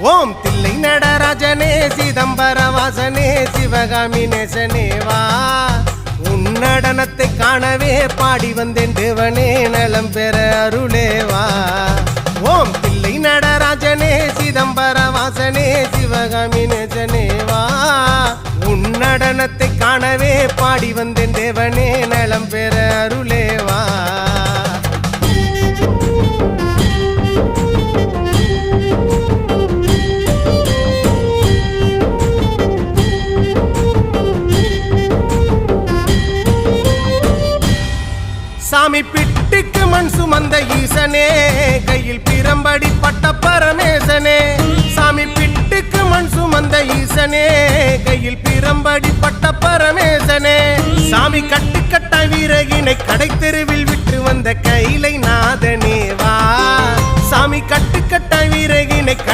ஓம் தில்லை நடராஜனே சிதம்பர வாசனே சிவகாமி நேசனே வா உன் நடனத்தை காணவே பாடி வந்தேன் தேவனே நலம் பெற அருளேவா ஓம் தில்லை நடராஜனே சிதம்பர வாசனே சிவகாமி நேசனே வா உன் நடனத்தை காணவே பாடி வந்தேன் தேவனே நலம் பெற அருளேவா சாமி பிட்டுக்கு மண் சுமந்த ஈசனே கையில் பிரம்படி பட்ட பரமேசனே சாமி பிட்டுக்கு மண் சுமந்த ஈசனே கையில் பிரம்படி பட்ட பரமேசனே சாமி கட்டுக்கட்ட வீரகினை கடை தெருவில் விட்டு வந்த கைலை நாதனே வா சாமி கட்டுக்கட்ட வீரகினை கடை